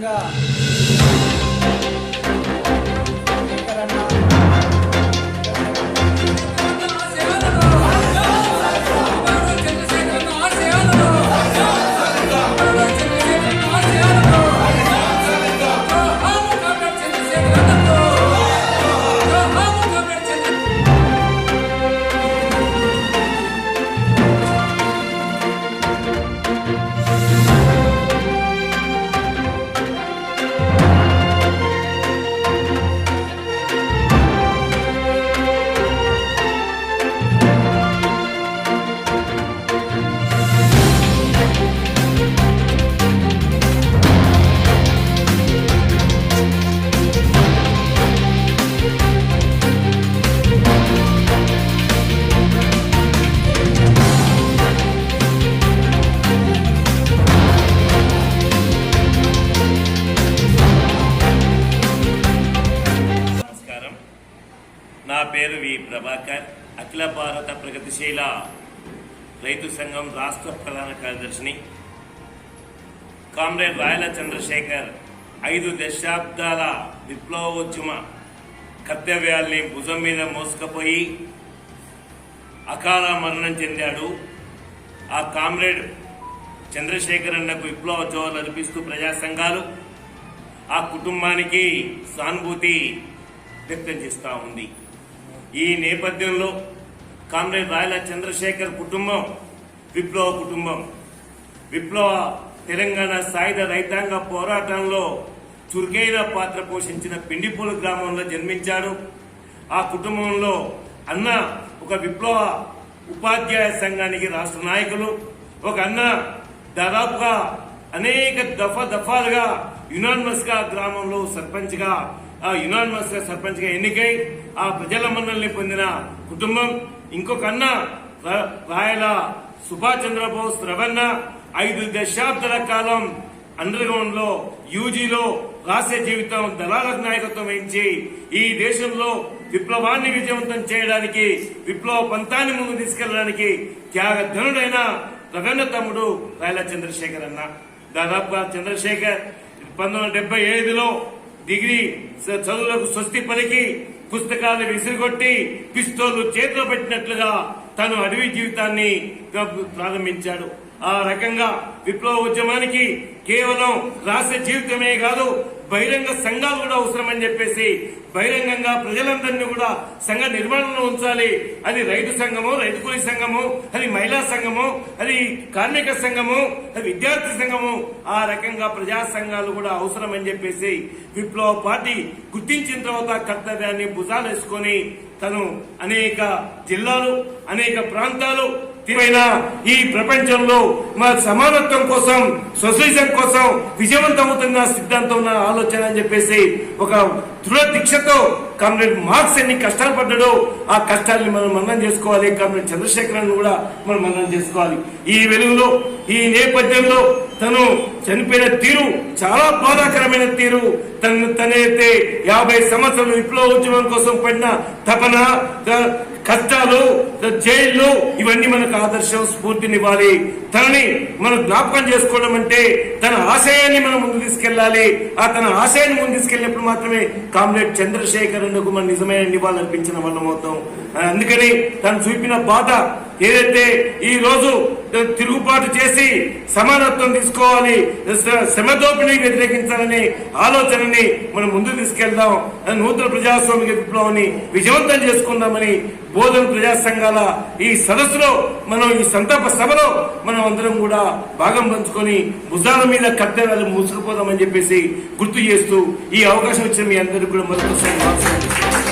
అదేవిధంగా నా పేరు వి ప్రభాకర్, అఖిల భారత ప్రగతిశీల రైతు సంఘం రాష్ట్ర ప్రధాన కార్యదర్శిని. కామ్రేడ్ రాయల చంద్రశేఖర్ 5 దశాబ్దాల విప్లవోద్యమ కర్తవ్యాల్ని భుజం మీద మోసుకుపోయి అకాల మరణం చెందాడు. ఆ కామ్రేడ్ చంద్రశేఖర్ అన్నకు విప్లవోద్యమాలు నడిపిస్తూ ప్రజా సంఘాలు ఆ కుటుంబానికి సానుభూతి వ్యక్తం చేస్తూ ఉంది. ఈ నేపథ్యంలో కామ్రేడ్ రాయల చంద్రశేఖర్ కుటుంబం విప్లవ కుటుంబం. విప్లవ తెలంగాణ సాయుధ రైతాంగ పోరాటంలో చురుకైన పాత్ర పోషించిన పిండిపూలు గ్రామంలో జన్మించాడు. ఆ కుటుంబంలో అన్న ఒక విప్లవ ఉపాధ్యాయ సంఘానికి రాష్ట్ర నాయకులు, ఒక అన్న దాదాపుగా అనేక దఫాలుగా యునానిమస్ గా గ్రామంలో సర్పంచ్ గా ఎన్నికై ఆ ప్రజల మన్నల్ని పొందిన కుటుంబం. ఇంకొక అన్న రాయల సుభాష్ చంద్రబోస్ రవణ 5 దశాబ్దాల కాలం అండర్ గ్రౌండ్ లో యూజీలో రాసే జీవితం దళాలకు నాయకత్వం వహించి ఈ దేశంలో విప్లవాన్ని విజయవంతం చేయడానికి, విప్లవ పంతాన్ని ముందు తీసుకెళ్లడానికి త్యాగధనుడైన రవణ తమ్ముడు రాయల చంద్రశేఖర్ అన్న. దాదాపుగా చంద్రశేఖర్ 1975లో డిగ్రీ చదువులకు స్వస్తి పలికి పుస్తకాలు విసిరిగొట్టి పిస్తోళ్లు చేతిలో పెట్టినట్లుగా తను అడవి జీవితాన్ని ప్రారంభించాడు. ఆ రకంగా విప్లవ ఉద్యమానికి కేవలం రాష్ట్ర జీవితమే కాదు, బహిరంగ సంఘాలు కూడా అవసరమని చెప్పేసి బహిరంగంగా ప్రజలందరినీ కూడా సంఘ నిర్మాణంలో ఉంచాలి. అది రైతు సంఘము, రైతు కూలీ సంఘము, అది మహిళా సంఘము, అది కార్మిక సంఘము, అది విద్యార్థి సంఘము, ఆ రకంగా ప్రజా సంఘాలు కూడా అవసరమని చెప్పేసి విప్లవ పార్టీ గుర్తించిన తర్వాత కర్తవ్యాన్ని భుజాలేసుకొని తను అనేక జిల్లాలు, అనేక ప్రాంతాలు ఈ ప్రపంచంలో మా సమానత్వం కోసం, సోషలిజం కోసం విజయవంతమవుతున్న సిద్ధాంతం ఉన్న ఆలోచన అని చెప్పేసి ఒక దృఢ దీక్షతో కామ్రేడ్ మార్క్స్ ఎన్ని కష్టాలు పడ్డాడో ఆ కష్టాన్ని మనం మన్నం చేసుకోవాలి. కామ్రేడ్ చంద్రశేఖరన్ కూడా మనం మన్నం చేసుకోవాలి. ఈ వెలుగులో, ఈ నేపథ్యంలో తను చనిపోయిన తీరు చాలా బాధాకరమైన తీరు. తనైతే 50 సంవత్సరాలు విప్లవ ఉద్యమం కోసం పడిన తపన, కష్టాలు, జైళ్లు, ఇవన్నీ మనకు ఆదర్శం, స్ఫూర్తినివ్వాలి. తనని మనం జ్ఞాపకం చేసుకోవడం అంటే తన ఆశయాన్ని మనం ముందు తీసుకెళ్లాలి. ఆ తన ఆశయాన్ని ముందు తీసుకెళ్లినప్పుడు మాత్రమే కామ్రేడ్ చంద్రశేఖర్ అన్నకు మనం నిజమైన నివాళులు అర్పించిన వాళ్ళం అవుతాం. అందుకని తను చూపిన బాధ ఏదైతే ఈ రోజు తిరుగుబాటు చేసి సమానత్వం తీసుకోవాలి, శ్రమదోపిడిని వ్యతిరేకించాలనే ఆలోచనని మనం ముందుకు తీసుకెళ్దాం. నూతన ప్రజాస్వామిక విప్లవాన్ని విజయవంతం చేసుకుందామని బోధన ప్రజా సంఘాల ఈ సదస్సులో, మనం ఈ సంతాప సభలో మనం అందరం కూడా భాగం పంచుకొని భుజాల మీద కర్తవ్యాలు మూసుకుపోదామని చెప్పేసి గుర్తు చేస్తూ ఈ అవకాశం ఇచ్చిన మీ అందరికీ కూడా మరొకసారి